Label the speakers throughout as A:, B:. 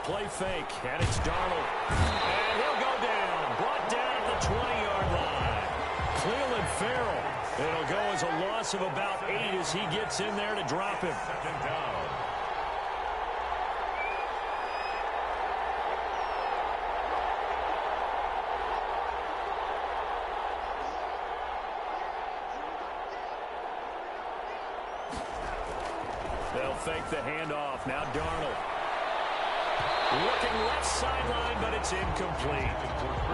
A: Play fake, and it's Darnold. And he'll go down. Brought down at the 20-yard line. Clelin Ferrell. It'll go as a loss of about 8 as he gets in there to drop him.
B: Second down.
A: They'll fake the handoff. Now Darnold. Looking left sideline, but it's incomplete.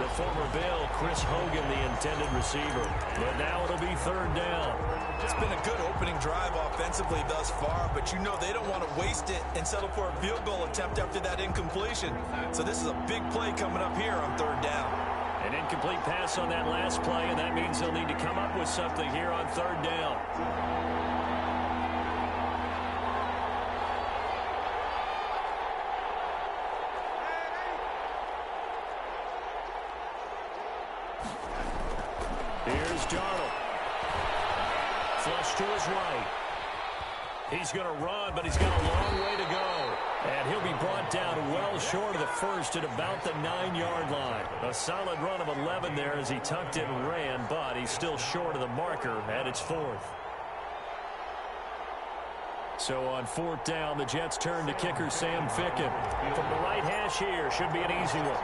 A: The former Bill, Chris Hogan, the intended receiver. But now it'll be third down.
C: It's been a good opening drive offensively thus far, but you know they don't want to waste it and settle for a field goal attempt after that incompletion. So this is a big play coming up here on third down.
A: An incomplete pass on that last play, and that means they'll need to come up with something here on third down. Here's Darnold. Flush to his right. He's going to run, but he's got a long way to go. And he'll be brought down well short of the first at about the 9-yard line. A solid run of 11 there as he tucked it and ran, but he's still short of the marker at its 4th. So on 4th down, the Jets turn to kicker Sam Ficken. From the right hash here, should be an easy one.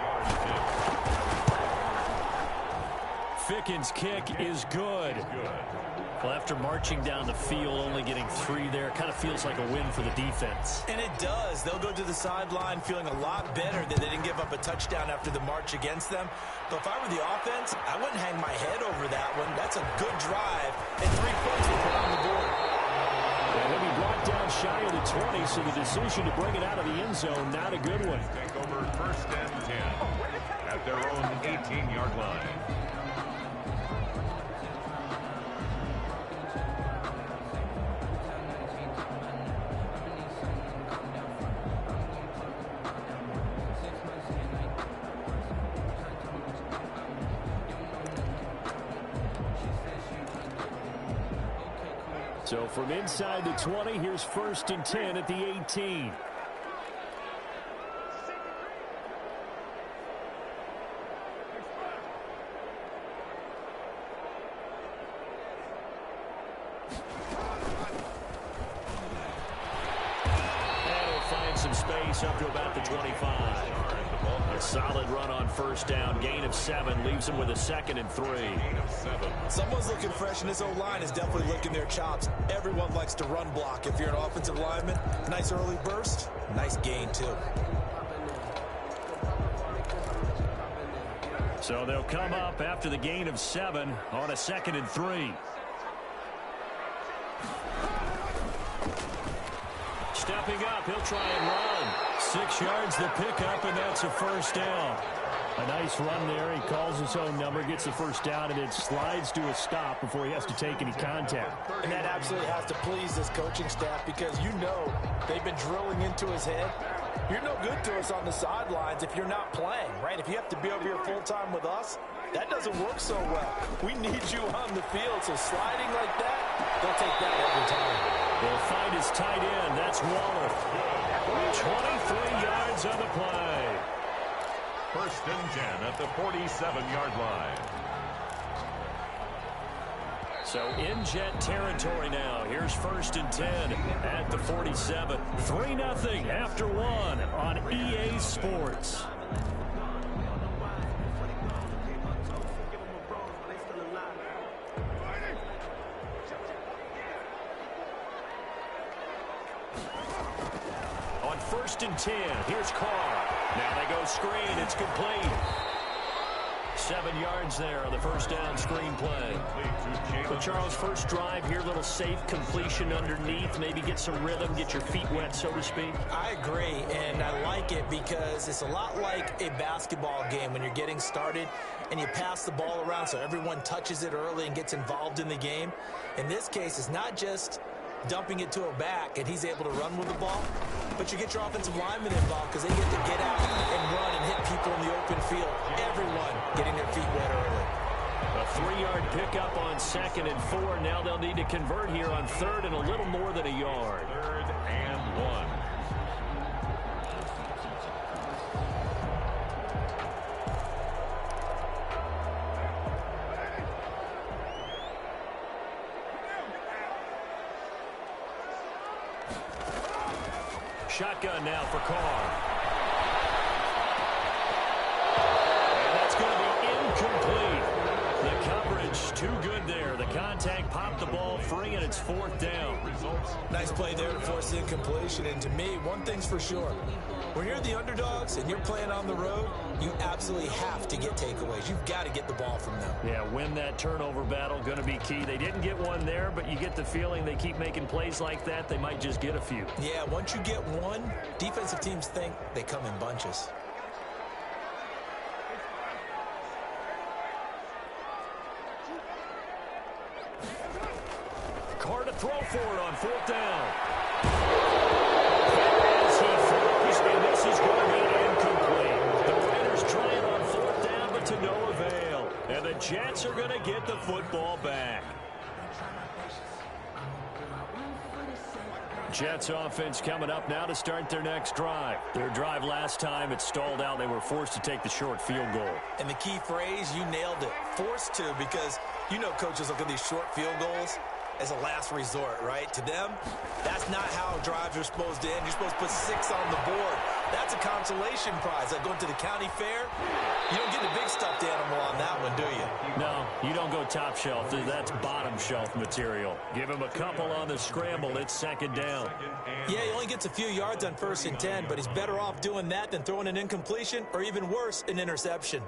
A: Ficken's kick is good. Well, after marching down the field, only getting 3 there, kind of feels like a win for the defense.
C: And it does. They'll go to the sideline feeling a lot better that they didn't give up a touchdown after the march against them. But if I were the offense, I wouldn't hang my head over that one. That's a good drive, and 3 points will put on the board.
A: And he'll be brought down shy of the 20, so the decision to bring it out of the end zone, not a good one.
B: Take over first and 10 at their own 18-yard line.
A: So from inside the 20, here's first and 10 at the 18. And he'll find some space up to about the 25. A solid run on first down. Gain of 7 leaves him with a 2nd and 3.
C: Someone's looking fresh, and this O-line is definitely licking their chops. Everyone likes to run block. If you're an offensive lineman, nice early burst, nice gain too.
A: So they'll come up after the gain of 7 on a 2nd and 3. Stepping up, he'll try and run. 6 yards the pickup, and that's a first down. A nice run there. He calls his own number, gets the first down, and it slides to a stop before he has to take any contact.
D: And that absolutely has to please this coaching staff, because you know they've been drilling into his head. You're no good to us on the sidelines if you're not playing, right? If you have to be over here full-time with us, that doesn't work so well. We need you on the field, so sliding like that, they'll take that every time.
A: They'll find his tight end. That's Waller. 23 yards on the play.
B: First and 10 at the 47-yard line.
A: So in Jet territory now. Here's first and 10 at the 47. 3-0 after 1 on EA Sports. On first and 10, here's Carr. Now they go screen. It's complete. 7 yards there on the first down screen play. But Charles, first drive here, little safe completion underneath, maybe get some rhythm, get your feet wet, so to speak.
D: I agree, and I like it because it's a lot like a basketball game when you're getting started and you pass the ball around so everyone touches it early and gets involved in the game. In this case, it's not just dumping it to a back and he's able to run with the ball, but you get your offensive linemen involved because they get to get out and run and hit people in the open field. Everyone getting their feet wet early.
A: A 3-yard pickup on 2nd and 4. Now they'll need to convert here on 3rd and a little more than a yard.
B: 3rd and 1.
A: shotgun now for Carr. And that's going to be incomplete. The coverage too good there. The contact popped the ball free, and it's 4th down.
C: Nice play there to force the incompletion. And to me, one thing's for sure. When you're the underdogs and you're playing on the road, you absolutely have to get takeaways. You've got to get the ball from them.
A: Yeah, win that turnover battle, going to be key. They didn't get one there, but you get the feeling they keep making plays like that, they might just get a few.
C: Yeah, once you get one, defensive teams think they come in bunches.
A: Carr to throw for it on 4th down. As he throws, and this is going to be incomplete. The Raiders trying on 4th down, but to no avail. And the Jets are going to get the football back. Jets offense coming up now to start their next drive. Their drive last time, it stalled out. They were forced to take the short field goal.
C: And the key phrase, you nailed it, forced to, because you know coaches look at these short field goals as a last resort, right? To them, that's not how drives are supposed to end. You're supposed to put 6 on the board. That's a consolation prize. Like going to the county fair, you don't get the big stuffed animal on that one, do you?
A: No, you don't go top shelf. That's bottom shelf material. Give him a couple on the scramble. It's 2nd down.
C: Yeah, he only gets a few yards on 1st and 10, but he's better off doing that than throwing an incompletion or even worse, an interception.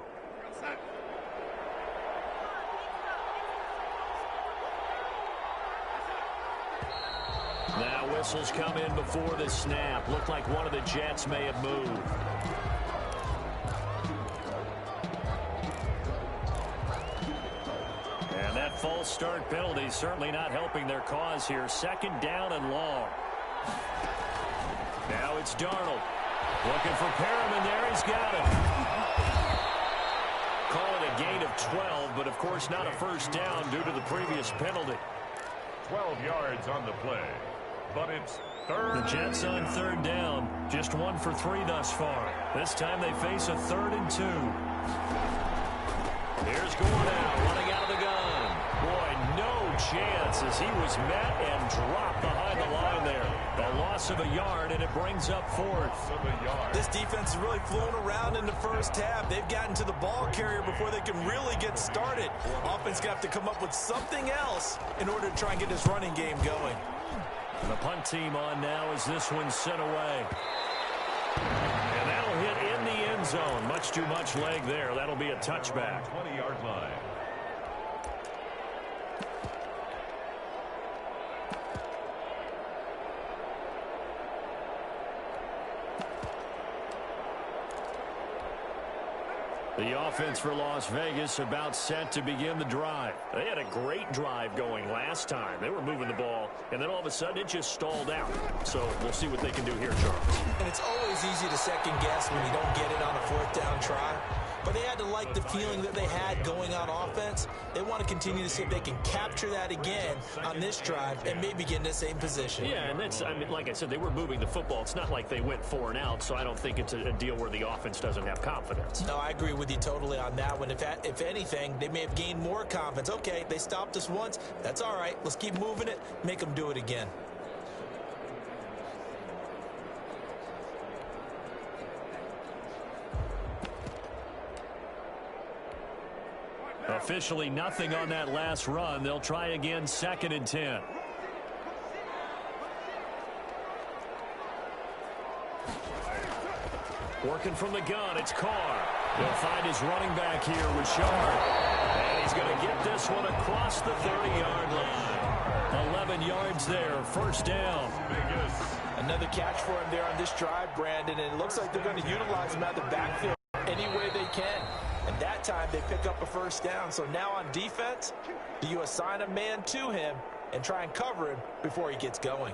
A: Now whistles come in before the snap. Looked like one of the Jets may have moved. And that false start penalty certainly not helping their cause here. 2nd down and long. Now it's Darnold. Looking for Perriman there. He's got him. Call it a gain of 12, but of course not a 1st down due to the previous penalty.
B: 12 yards on the play. But it's 3rd.
A: The Jets on 3rd down. Just 1 for 3 thus far. This time they face a 3rd and 2. Here's Gordon running out of the gun. Boy, no chance as he was met and dropped behind the line there. A loss of a yard, and it brings up 4th.
C: This defense is really flown around in the first half. They've gotten to the ball carrier before they can really get started. Offense going to have to come up with something else in order to try and get this running game going.
A: The punt team on now as this one's sent away. And that'll hit in the end zone. Much too much leg there. That'll be a touchback.
B: 20-yard line.
A: The offense for Las Vegas about set to begin the drive. They had a great drive going last time. They were moving the ball, and then all of a sudden it just stalled out. So we'll see what they can do here, Charles.
C: And it's always easy to second guess when you don't get it on a 4th down try. But they had to like the feeling that they had going on offense. They want to continue to see if they can capture that again on this drive and maybe get in the same position.
A: Yeah, and that's, I mean, like I said, they were moving the football. It's not like they went 4 and out, so I don't think it's a deal where the offense doesn't have confidence.
C: No, I agree with you totally on that one. If anything, they may have gained more confidence. Okay, they stopped us once. That's all right. Let's keep moving it. Make them do it again.
A: Officially nothing on that last run. They'll try again, 2nd and 10. Working from the gun, it's Carr. He'll find his running back here with Shard. And he's going to get this one across the 30-yard line. 11 yards there, 1st down.
C: Another catch for him there on this drive, Brandon, and it looks like they're going to utilize him out the backfield any way they can. And that time they pick up a 1st down. So now on defense, do you assign a man to him and try and cover him before he gets going?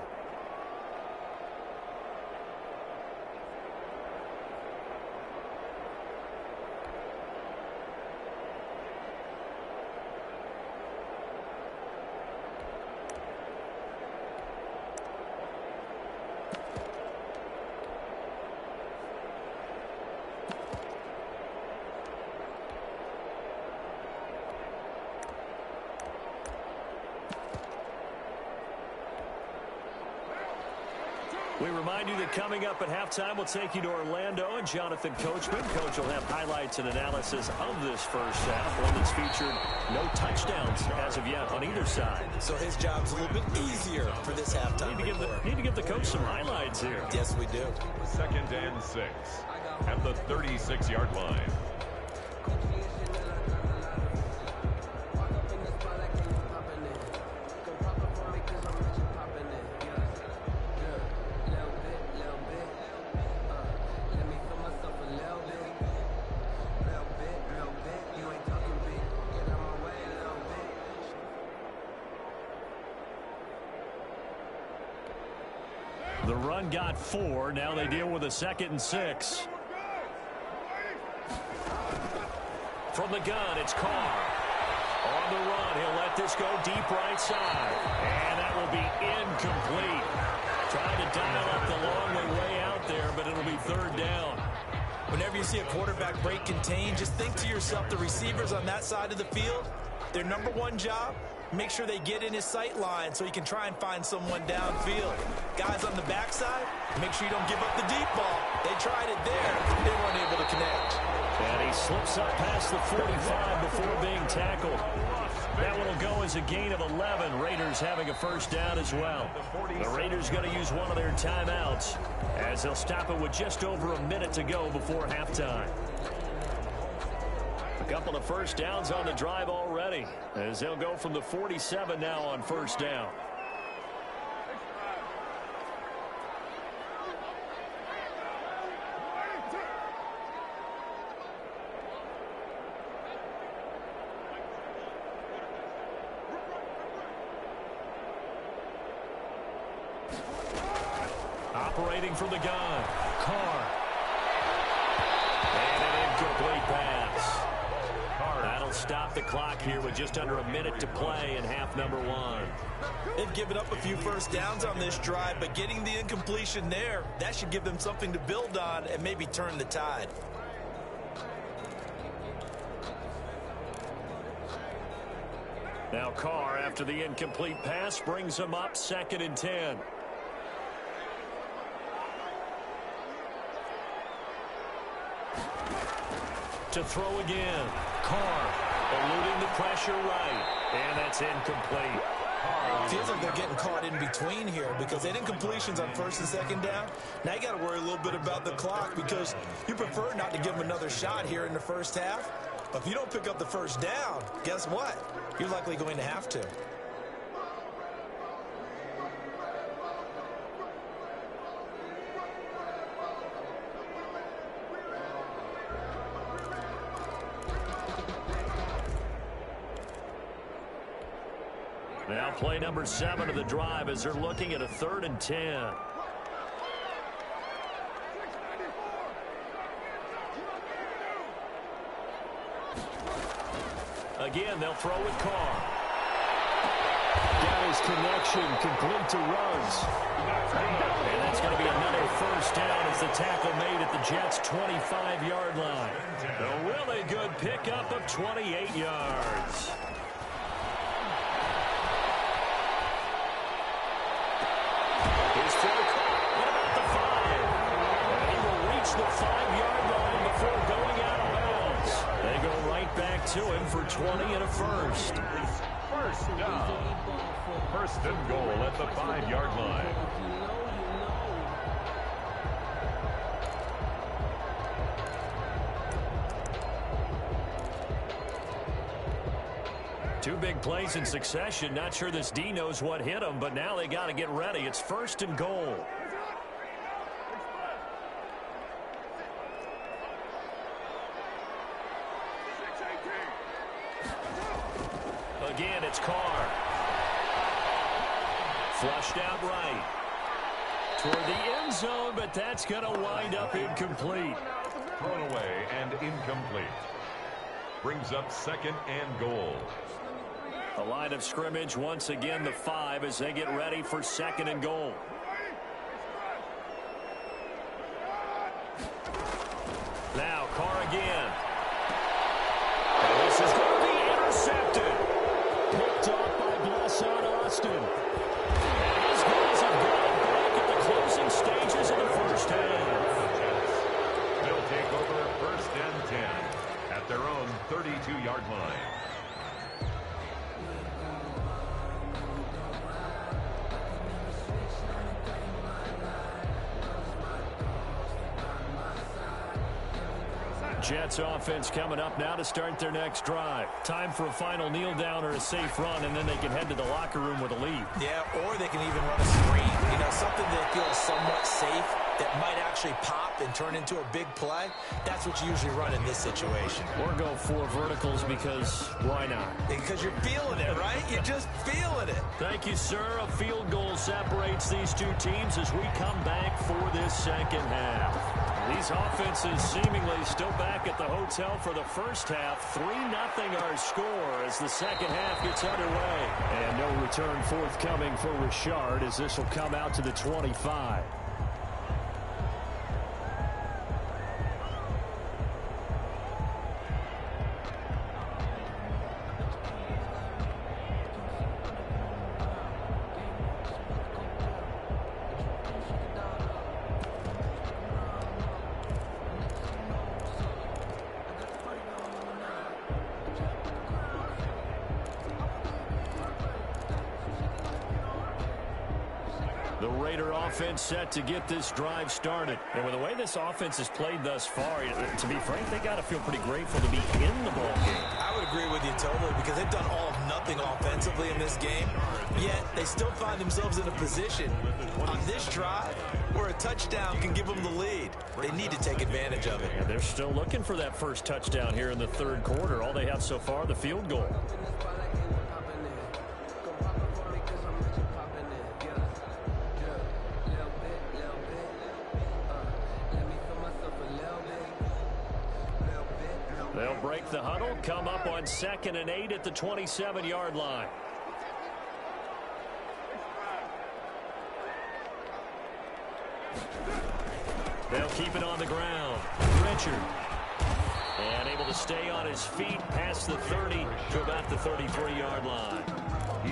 A: We remind you that coming up at halftime, we'll take you to Orlando and Jonathan Coachman. Coach will have highlights and analysis of this first half, one that's featured no touchdowns as of yet on either side.
D: So his job's a little bit easier for this halftime.
A: Need to give the coach some highlights here.
D: Yes, we do.
B: 2nd and 6 at the 36-yard line.
A: The run got 4. Now they deal with a 2nd and 6. From the gun, it's Carr. On the run, he'll let this go deep right side. And that will be incomplete. Trying to dial up the long way out there, but it'll be 3rd down.
D: Whenever you see a quarterback break contain, just think to yourself, the receivers on that side of the field, their number one job, make sure they get in his sight line so he can try and find someone downfield. Guys on the backside, make sure you don't give up the deep ball. They tried it there. They weren't able to connect.
A: And he slips up past the 45 before being tackled. That one will go as a gain of 11. Raiders having a 1st down as well. The Raiders going to use one of their timeouts as they'll stop it with just over a minute to go before halftime. A couple of 1st downs on the drive already as they'll go from the 47 now on 1st down. Operating from the gun, Carr. And an incomplete pass. That'll stop the clock here with just under a minute to play in half number 1.
D: They've given up a few 1st downs on this drive, but getting the incompletion there, that should give them something to build on and maybe turn the tide.
A: Now Carr, after the incomplete pass, brings him up 2nd and 10. To throw again. Carr eluding the pressure right. And that's incomplete.
D: Feels like they're getting caught in between here because they didn't completions on 1st and 2nd down. Now you got to worry a little bit about the clock because you prefer not to give them another shot here in the 1st half. But if you don't pick up the 1st down, guess what? You're likely going to have to.
A: Now play number 7 of the drive as they're looking at a 3rd and 10. Again, they'll throw with Carr. Got his connection, complete to Ruggs. And that's going to be another 1st down as the tackle made at the Jets' 25-yard line. A really good pickup of 28 yards. What about the 5? And he will reach the 5-yard line before going out of bounds. They go right back to him for 20 and a 1st.
B: 1st down. 1st and goal at the 5-yard line.
A: Two big plays in succession. Not sure this D knows what hit him, but now they got to get ready. It's 1st and goal. Again, it's Carr. Flushed out right. Toward the end zone, but that's going to wind up incomplete.
B: Thrown away and incomplete. Brings up 2nd and goal.
A: The line of scrimmage, once again, the 5 as they get ready for 2nd and goal. Now, Carr again. And this is going to be intercepted. Picked off by Blessuan Austin. And his guys have got it back at the closing stage
B: line.
A: Jets offense coming up now to start their next drive. Time for a final kneel down or a safe run, and then they can head to the locker room with a lead.
D: Yeah, or they can even run a screen. You know, something that feels somewhat safe that might actually pop and turn into a big play. That's what you usually run in this situation.
A: Or go 4 verticals because why not?
D: Because you're feeling it, right? You're just feeling it.
A: Thank you, sir. A field goal separates these two teams as we come back for this second half. These offenses seemingly still back at the hotel for the first half. 3-0 our score as the second half gets underway. And no return forthcoming for Richard as this will come out to the 25. The Raider offense set to get this drive started. And with the way this offense has played thus far, to be frank, they got to feel pretty grateful to be in the ball game.
D: I would agree with you totally because they've done all of nothing offensively in this game, yet they still find themselves in a position on this drive where a touchdown can give them the lead. They need to take advantage of it.
A: And they're still looking for that first touchdown here in the third quarter. All they have so far, the field goal. They'll break the huddle, come up on 2nd and 8 at the 27-yard line. They'll keep it on the ground. Richard. And able to stay on his feet past the 30 to about the 33-yard line.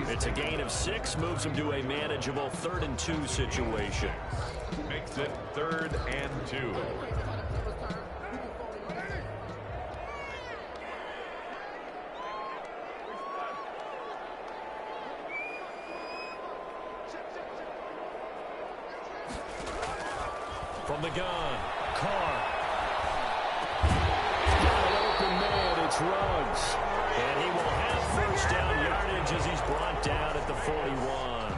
A: It's a gain of 6, moves him to a manageable 3rd and 2 situation.
B: Makes it 3rd and 2.
A: From the gun, Carr. Got an open man, it's Ruggs. And he will have first down yardage as he's brought down at the 41.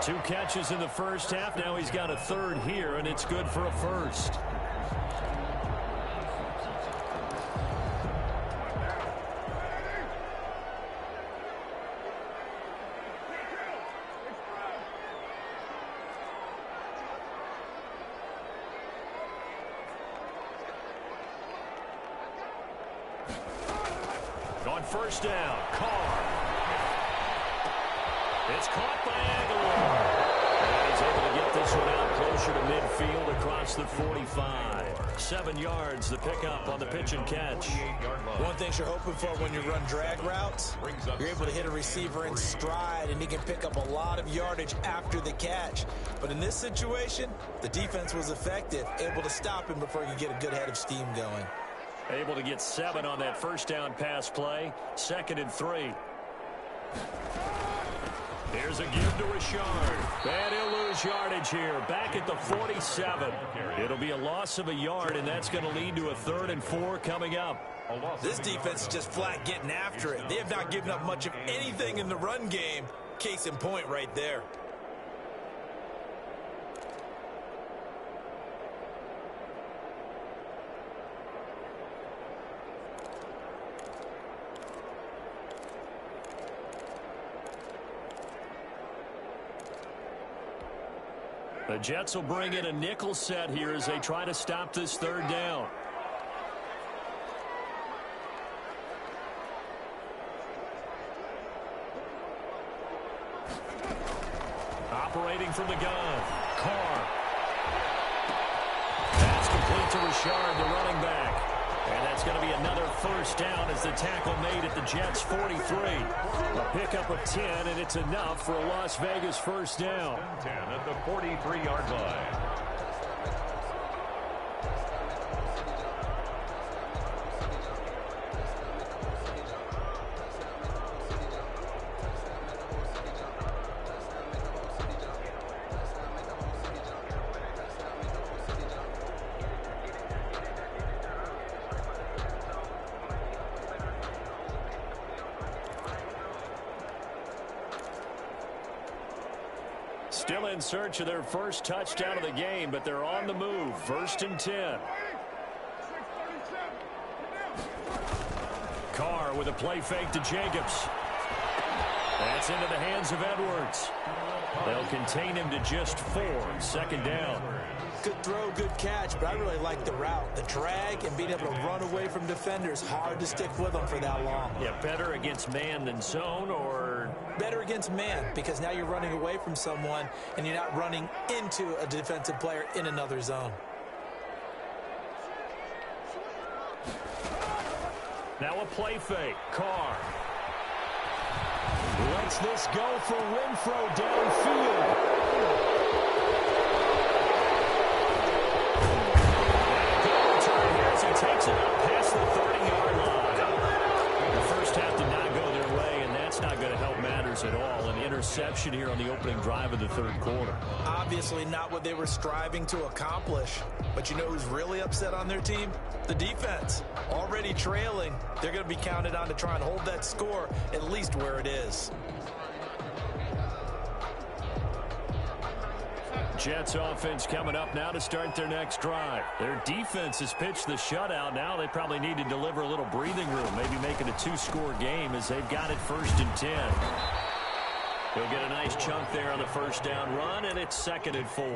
A: 2 catches in the first half. Now he's got a 3rd here, and it's good for a first. On first down, Carr. It's caught by Aguilar. And he's able to get this one out closer to midfield across the 45. 7 yards, the pickup on the pitch and catch.
D: One thing you're hoping for when you run drag routes, you're able to hit a receiver in stride, and he can pick up a lot of yardage after the catch. But in this situation, the defense was effective, able to stop him before he could get a good head of steam going.
A: Able to get 7 on that first down pass play. 2nd and 3. Here's a give to Richard. And he'll lose yardage here. Back at the 47. It'll be a loss of a yard, and that's going to lead to a 3rd and 4 coming up.
D: This defense is just flat getting after it. They have not given up much of anything in the run game. Case in point right there.
A: The Jets will bring in a nickel set here as they try to stop this 3rd down. Operating from the gun, Carr. Pass complete to Richard, the running back. And that's going to be another first down as the tackle made at the Jets' 43. A pickup of 10, and it's enough for a Las Vegas first down.
B: 10 at the 43-yard line.
A: Still in search of their first touchdown of the game, but they're on the move. 1st and 10. Carr with a play fake to Jacobs. That's into the hands of Edwards. They'll contain him to just 4. 2nd down.
D: Good throw, good catch, but I really like the route. The drag and being able to run away from defenders, hard to stick with them for that long.
A: Yeah, better against man than zone, or?
D: Better against man, because now you're running away from someone and you're not running into a defensive player in another zone.
A: Now a play fake. Carr lets this go for Renfro downfield. He takes it up past the 30-yard line. The first half did not go their way, and that's not going to help matters at all. An interception here on the opening drive of the 3rd quarter.
D: Obviously not what they were striving to accomplish. But you know who's really upset on their team? The defense. Already trailing. They're going to be counted on to try and hold that score at least where it is.
A: Jets offense coming up now to start their next drive. Their defense has pitched the shutout. Now they probably need to deliver a little breathing room, maybe make it a 2-score game as they've got it 1st and 10. He'll get a nice chunk there on the 1st down run, and it's 2nd and 4.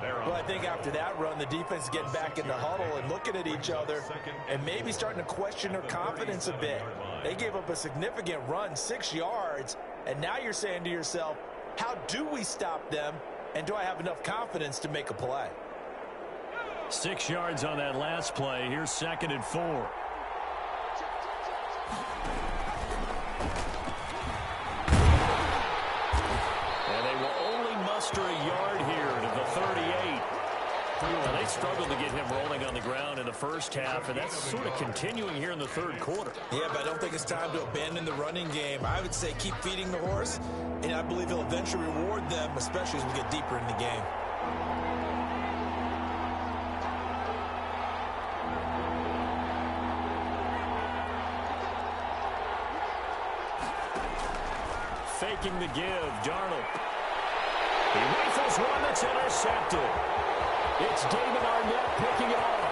D: Well, I think after that run, the defense is getting back in the huddle and looking at each other and maybe starting to question their confidence a bit. They gave up a significant run, 6 yards, and now you're saying to yourself, how do we stop them? And do I have enough confidence to make a play?
A: 6 yards on that last play. Here's 2nd and 4. And they will only muster a yard here to the 38. Well, they struggled to get him rolling on the ground in the first half, and that's sort of continuing here in the 3rd quarter.
D: Yeah, but I don't think it's time to abandon the running game. I would say keep feeding the horse, and I believe he'll eventually reward them, especially as we get deeper in the game.
A: Faking the give, Darnold. He rifles one that's intercepted. It's David Arnett picking it off.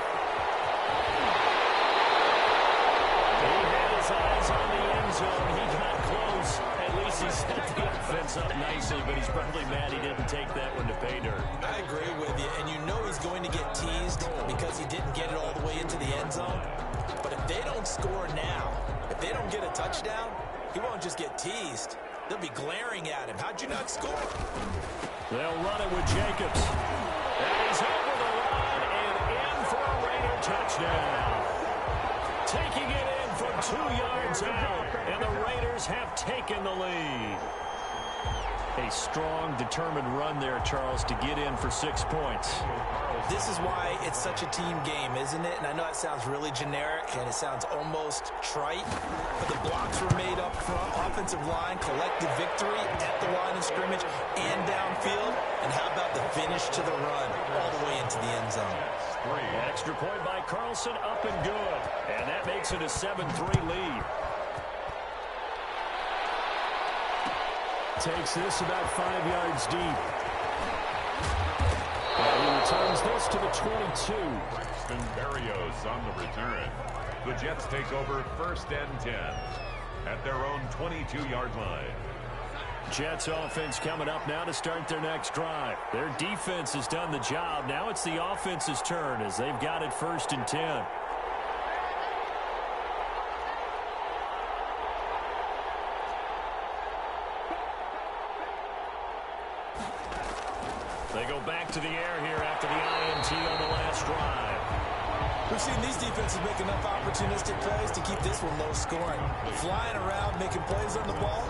A: He had his eyes on the end zone. He got close. At least he set the offense up nicely, but he's probably mad he didn't take that one to pay dirt.
D: I agree with you, and you know he's going to get teased because he didn't get it all the way into the end zone. But if they don't score now, if they don't get a touchdown, he won't just get teased. They'll be glaring at him. How'd you not score?
A: They'll run it with Jacobs. And he's over the line and in for a Raider touchdown. Taking it in from 2 yards out, and the Raiders have taken the lead. A strong, determined run there, Charles, to get in for 6 points.
D: This is why it's such a team game, isn't it? And I know it sounds really generic and it sounds almost trite, but the blocks were made up front, offensive line, collective victory at the line of scrimmage and downfield. And how about the finish to the run all the way into the end zone?
A: Extra point by Carlson, up and good. And that makes it a 7-3 lead. Takes this about 5 yards deep. And he returns this to the 22.
B: Braxton Berrios on the return. The Jets take over 1st and 10 at their own 22-yard line.
A: Jets offense coming up now to start their next drive. Their defense has done the job. Now it's the offense's turn as they've got it 1st and 10. They go back to the air here after the INT on the last drive.
D: We've seen these defenses make enough opportunistic plays to keep this one low scoring. Flying around, making plays on the ball,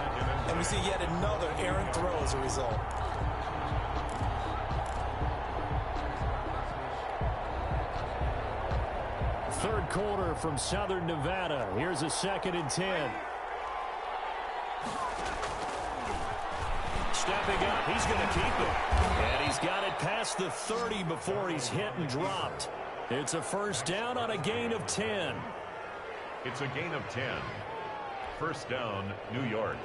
D: and we see yet another errant throw as a result.
A: Third quarter from Southern Nevada. Here's a 2nd and 10. Stepping up, he's going to keep it. And he's got it past the 30 before he's hit and dropped. It's a 1st down on a gain of 10.
B: It's a gain of 10. 1st down, New York.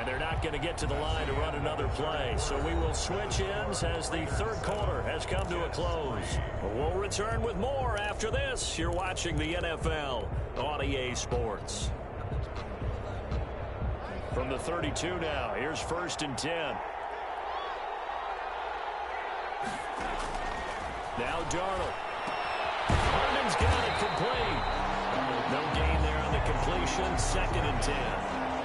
A: And they're not going to get to the line to run another play. So we will switch ends as the third quarter has come to a close. We'll return with more after this. You're watching the NFL on EA Sports. From the 32 now, here's 1st and 10. Now Darnold. Herman's got it complete. No gain there on the completion. 2nd and 10.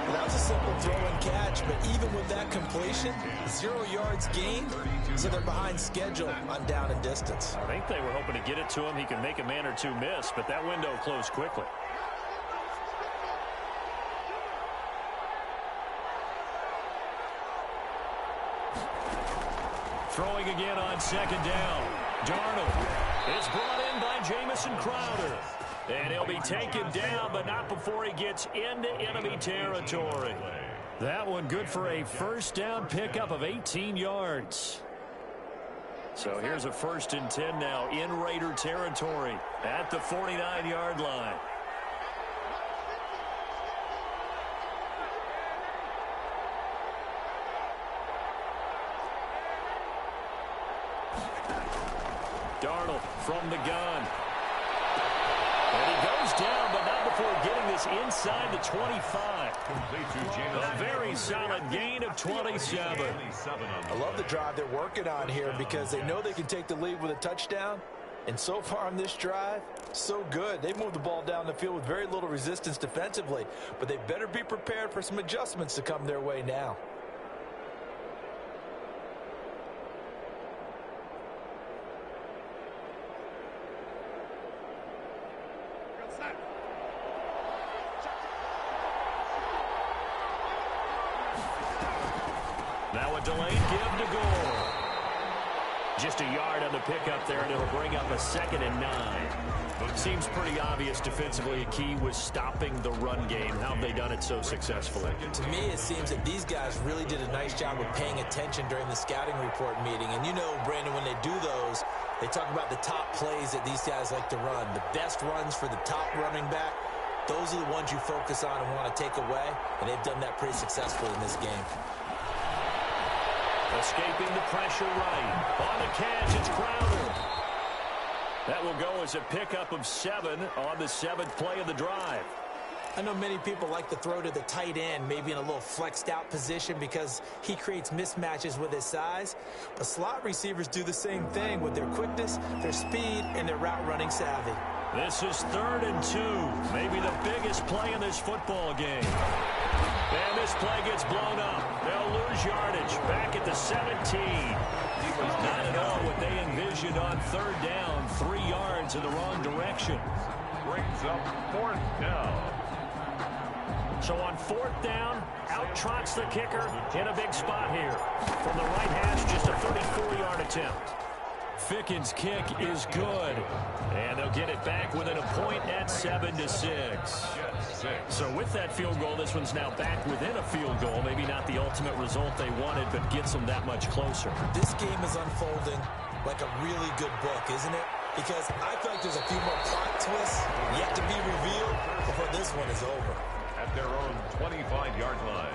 D: That was a simple throw and catch, but even with that completion, 0 yards gained, so they're behind schedule on down and distance.
A: I think they were hoping to get it to him. He can make a man or two miss, but that window closed quickly. Throwing again on 2nd down. Darnold is brought in by Jamison Crowder. And he'll be taken down, but not before he gets into enemy territory. That one good for a 1st down pickup of 18 yards. So here's a 1st and 10 now in Raider territory at the 49-yard line. Darnold from the gun. And he goes down, but not before getting this inside the 25. A very solid gain of 27.
D: I love the drive they're working on here because they know they can take the lead with a touchdown. And so far on this drive, so good. They moved the ball down the field with very little resistance defensively. But they better be prepared for some adjustments to come their way now.
A: Now a delayed give to Gore. Just a yard on the pickup there, and it'll bring up a 2nd and 9. Seems pretty obvious defensively a key was stopping the run game. How have they done it so successfully?
D: To me, it seems that these guys really did a nice job of paying attention during the scouting report meeting. And you know, Brandon, when they do those, they talk about the top plays that these guys like to run. The best runs for the top running back. Those are the ones you focus on and want to take away. And they've done that pretty successfully in this game.
A: Escaping the pressure right. On the catch, it's Crowder. That will go as a pickup of 7 on the 7th play of the drive.
D: I know many people like to throw to the tight end, maybe in a little flexed out position because he creates mismatches with his size. But slot receivers do the same thing with their quickness, their speed, and their route running savvy.
A: This is 3rd and 2. Maybe the biggest play in this football game. And this play gets blown up. They'll lose yardage back at the 17. Not at all what they envisioned on 3rd down. 3 yards in the wrong direction.
B: Brings up 4th down.
A: So on 4th down, out trots the kicker in a big spot here. From the right hash, just a 34-yard attempt. Ficken's kick is good. And they'll get it back within a point at 7-6. So with that field goal, this one's now back within a field goal. Maybe not the ultimate result they wanted, but gets them that much closer.
D: This game is unfolding like a really good book, isn't it? Because I feel like there's a few more plot twists yet to be revealed before this one is over.
B: At their own 25-yard line.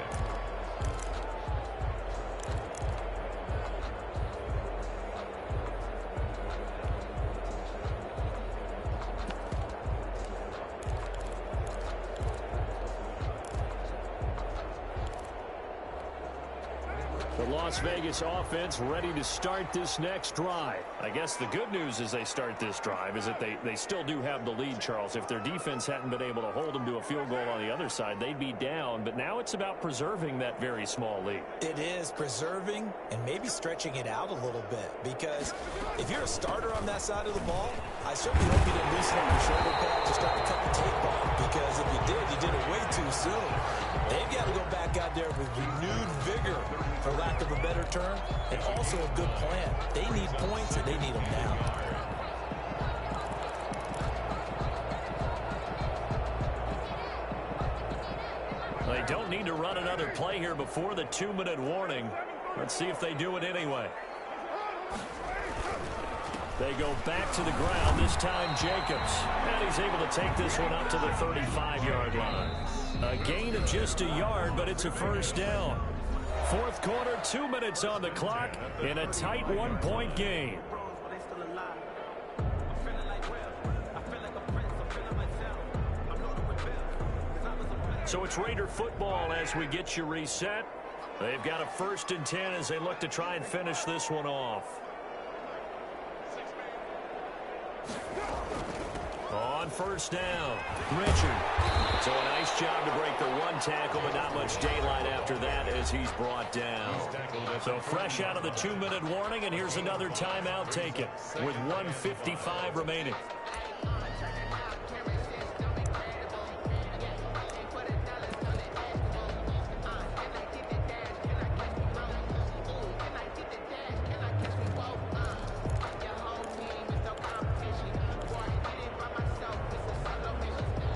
A: The Las Vegas offense ready to start this next drive. I guess the good news as they start this drive is that they still do have the lead, Charles. If their defense hadn't been able to hold them to a field goal on the other side, they'd be down. But now it's about preserving that very small lead.
D: It is preserving and maybe stretching it out a little bit. Because if you're a starter on that side of the ball, I certainly hope you didn't loosen up your shoulder pad to start to cut the tape off. Because if you did it way too soon. They've got to go back out there with renewed vigor, for lack of a better term, and also a good plan. They need points, and they need them now.
A: They don't need to run another play here before the 2-minute warning. Let's see if they do it anyway. They go back to the ground, this time Jacobs. And he's able to take this one up to the 35-yard line. A gain of just a yard, but it's a first down. Fourth quarter, 2 minutes on the clock in a tight one-point game. So it's Raider football as we get you reset. They've got a 1st and 10 as they look to try and finish this one off. On first down, Richard. So a nice job to break the one tackle, but not much daylight after that as he's brought down. So fresh out of the 2-minute warning, and here's another timeout taken with 1:55 remaining.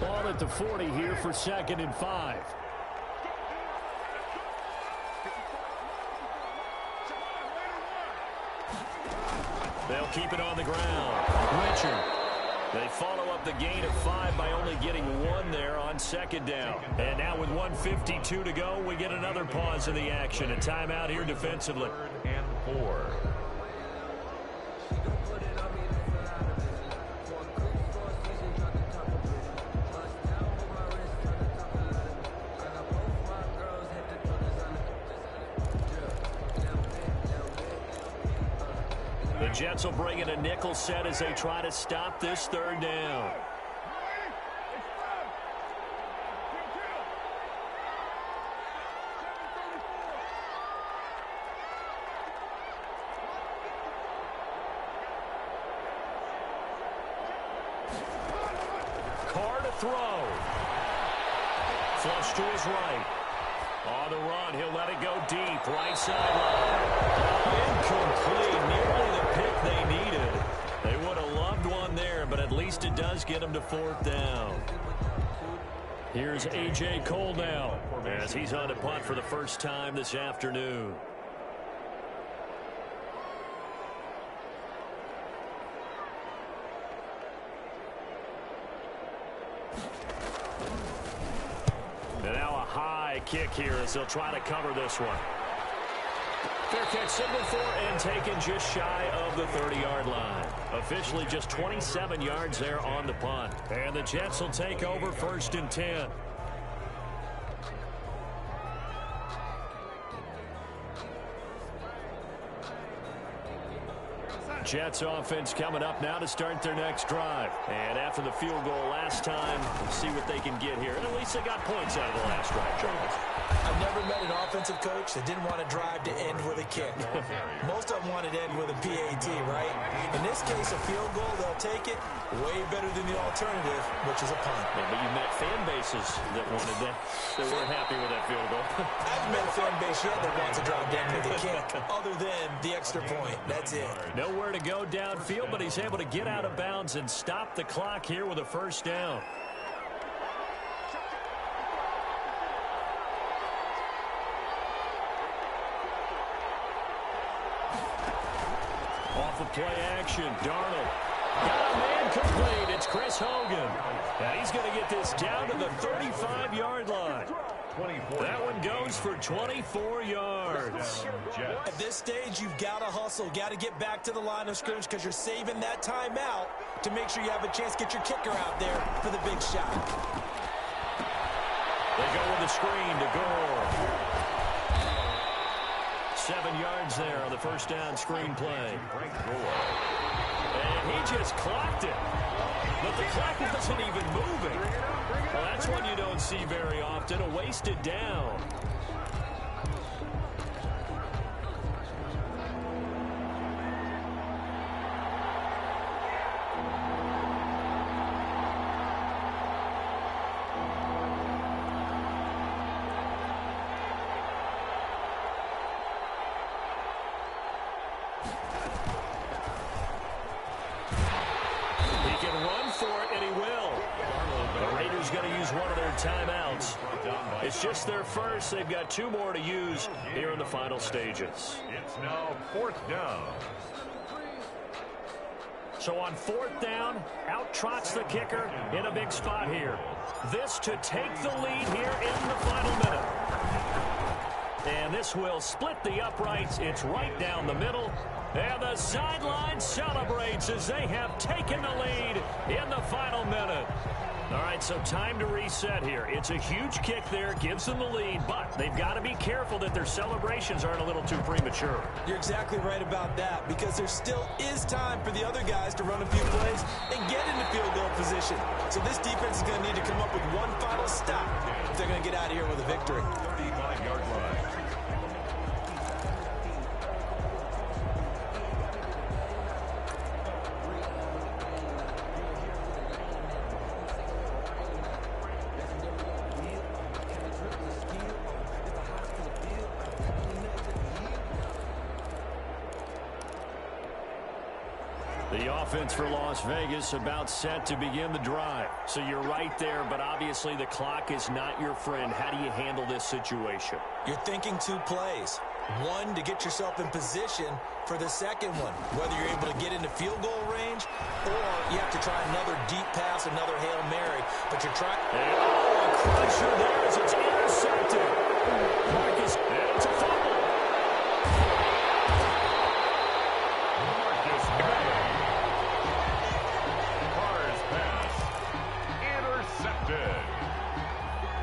A: Ball at the 40 here for 2nd and 5. They'll keep it on the ground. Richard. They follow up the gain of 5 by only getting 1 there on 2nd down. And now with 1:52 to go, we get another pause in the action. A timeout here defensively.
B: 3rd and 4.
A: The Jets will bring in a nickel set as they try to stop this 3rd down. Carr to throw. Flush to his right. On the run, he'll let it go deep. Right sideline. Incomplete. Nearly the pick they needed. They would have loved one there, but at least it does get them to 4th down. Here's A.J. Cole now as he's on to punt for the first time this afternoon. And now a high kick here as they'll try to cover this one. Fair catch signal for and taken just shy of the 30-yard line. Officially just 27 yards there on the punt. And the Jets will take over 1st and 10. Jets offense coming up now to start their next drive. And after the field goal last time, we'll see what they can get here. And at least they got points out of the last drive, Charles.
D: I've never met an offensive coach that didn't want to drive to end with a kick. Most of them wanted to end with a PAT, right? In this case, a field goal, they'll take it. Way better than the alternative, which is a punt.
A: Yeah, but you met fan bases that wanted that. They weren't happy with that field goal.
D: I haven't met a fan base yet that wants to drive down with a kick, other than the extra point. That's it.
A: Nowhere to go downfield, but he's able to get out of bounds and stop the clock here with a 1st down. Off of play action, Darnold. Got a man complete. It's Chris Hogan. And he's going to get this down to the 35-yard line. That one goes for 24 yards.
D: At this stage, you've got to hustle. Got to get back to the line of scrimmage because you're saving that timeout to make sure you have a chance to get your kicker out there for the big shot.
A: They go with the screen to Gore. 7 yards there on the 1st down screen play. And he just clocked it. But the clock wasn't even moving. Well, that's one you don't see very often, a wasted down. Timeouts. It's just their first. They've got 2 more to use here in the final stages.
B: It's now 4th down.
A: So on 4th down, out trots the kicker in a big spot here. This to take the lead here in the final minute. And this will split the uprights. It's right down the middle. And the sideline celebrates as they have taken the lead in the final minute. All right, so time to reset here. It's a huge kick there, gives them the lead, but they've got to be careful that their celebrations aren't a little too premature.
C: You're exactly right about that, because there still is time for the other guys to run a few plays and get into field goal position. So this defense is going to need to come up with one final stop if they're going to get out of here with a victory.
B: 35-yard line.
A: The offense for Las Vegas about set to begin the drive. So you're right there, but obviously the clock is not your friend. How do you handle this situation?
C: You're thinking 2 plays. One, to get yourself in position for the second one, whether you're able to get into field goal range or you have to try another deep pass, another Hail Mary. But you're trying...
A: Oh, a crusher there as it's intercepted. Marcus, it's a fumble.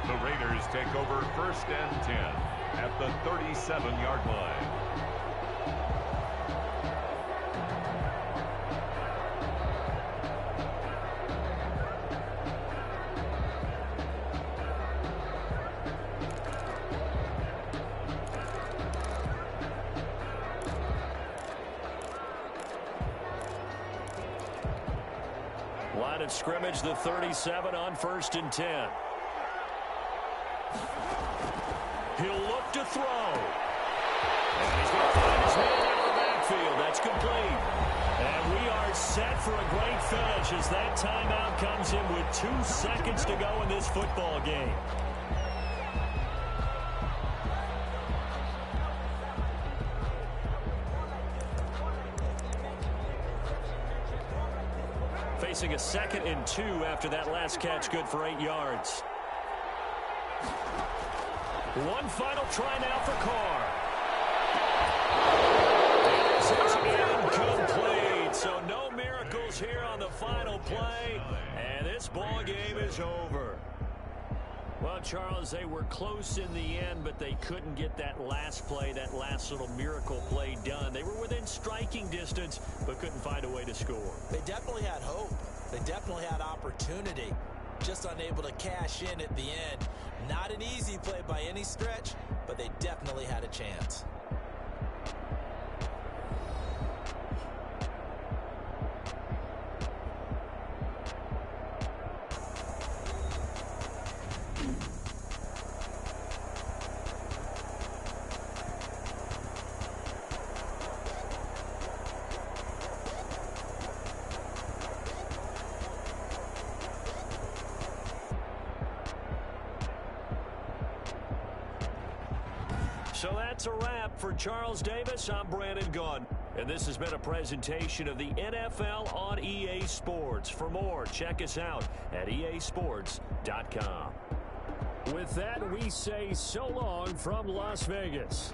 B: The Raiders take over 1st and 10 at the 37-yard line.
A: Line of scrimmage, the 37 on 1st and 10. He'll look to throw. And he's going to find his man out of the backfield. That's complete. And we are set for a great finish as that timeout comes in with 2 seconds to go in this football game. Facing a 2nd and 2 after that last catch, good for 8 yards. One final try now for Carr. This is incomplete. So no miracles here on the final play. And this ball game is over. Well, Charles, they were close in the end, but they couldn't get that last play, that last little miracle play done. They were within striking distance, but couldn't find a way to score.
C: They definitely had hope. They definitely had opportunity. Just unable to cash in at the end. Not an easy play by any stretch, but they definitely had a chance.
A: So that's a wrap for Charles Davis. I'm Brandon Gaudin. And this has been a presentation of the NFL on EA Sports. For more, check us out at easports.com. With that, we say so long from Las Vegas.